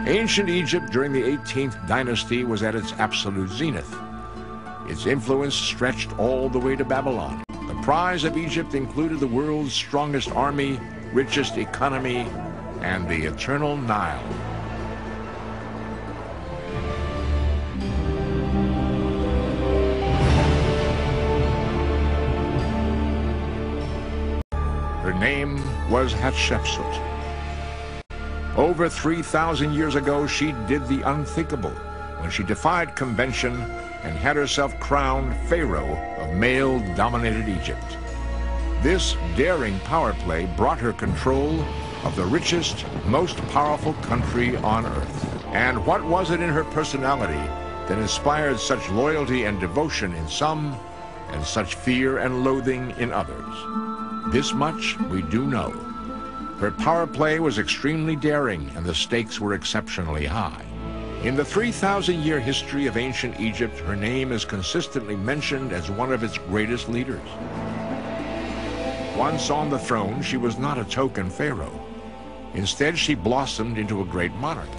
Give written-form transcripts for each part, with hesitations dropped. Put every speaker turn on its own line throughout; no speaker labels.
Ancient Egypt during the 18th dynasty was at its absolute zenith. Its influence stretched all the way to Babylon. The prize of Egypt included the world's strongest army, richest economy, and the eternal Nile. Her name was Hatshepsut. Over 3,000 years ago, she did the unthinkable when she defied convention and had herself crowned Pharaoh of male-dominated Egypt. This daring power play brought her control of the richest, most powerful country on earth. And what was it in her personality that inspired such loyalty and devotion in some, and such fear and loathing in others? This much we do know. Her power play was extremely daring, and the stakes were exceptionally high. In the 3,000-year history of ancient Egypt, her name is consistently mentioned as one of its greatest leaders. Once on the throne, she was not a token pharaoh. Instead, she blossomed into a great monarch.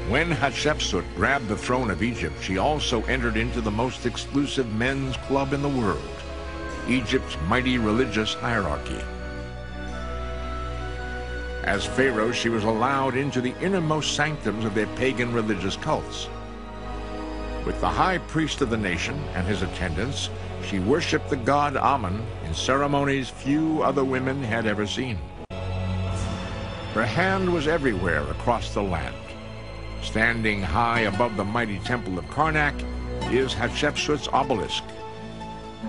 When Hatshepsut grabbed the throne of Egypt, she also entered into the most exclusive men's club in the world, Egypt's mighty religious hierarchy. As pharaoh, she was allowed into the innermost sanctums of their pagan religious cults. With the high priest of the nation and his attendants, she worshipped the god Amun in ceremonies few other women had ever seen. Her hand was everywhere across the land. Standing high above the mighty temple of Karnak is Hatshepsut's obelisk.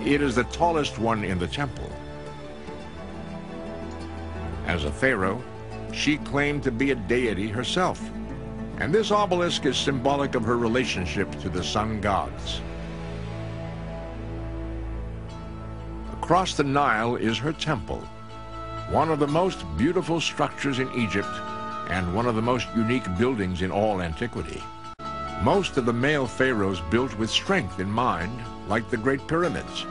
It is the tallest one in the temple. As a pharaoh, she claimed to be a deity herself, and this obelisk is symbolic of her relationship to the sun gods. Across the Nile is her temple, one of the most beautiful structures in Egypt and one of the most unique buildings in all antiquity. Most of the male pharaohs built with strength in mind, like the Great Pyramids.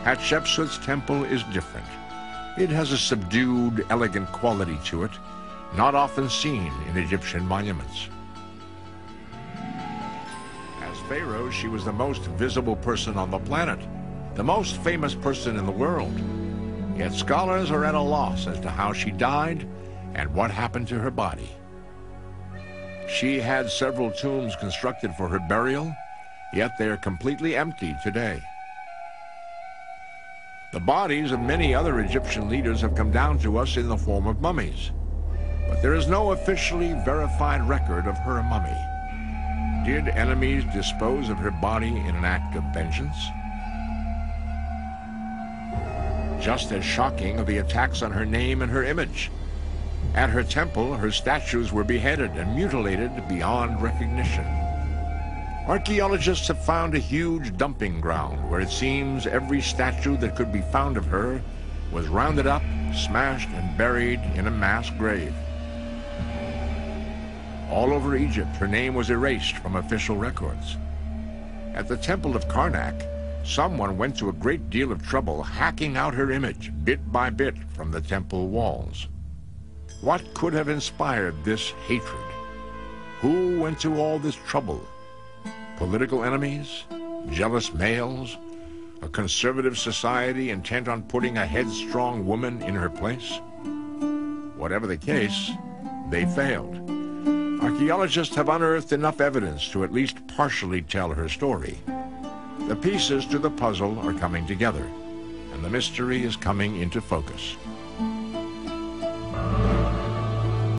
Hatshepsut's temple is different. It has a subdued, elegant quality to it, not often seen in Egyptian monuments. As pharaoh, she was the most visible person on the planet, the most famous person in the world. Yet scholars are at a loss as to how she died and what happened to her body. She had several tombs constructed for her burial, yet they are completely empty today. The bodies of many other Egyptian leaders have come down to us in the form of mummies, but there is no officially verified record of her mummy. Did enemies dispose of her body in an act of vengeance? Just as shocking are the attacks on her name and her image. At her temple, her statues were beheaded and mutilated beyond recognition. Archaeologists have found a huge dumping ground where it seems every statue that could be found of her was rounded up, smashed, and buried in a mass grave. All over Egypt, her name was erased from official records. At the Temple of Karnak, someone went to a great deal of trouble hacking out her image, bit by bit, from the temple walls. What could have inspired this hatred? Who went to all this trouble? Political enemies? Jealous males? A conservative society intent on putting a headstrong woman in her place? Whatever the case, they failed. Archaeologists have unearthed enough evidence to at least partially tell her story. The pieces to the puzzle are coming together, and the mystery is coming into focus.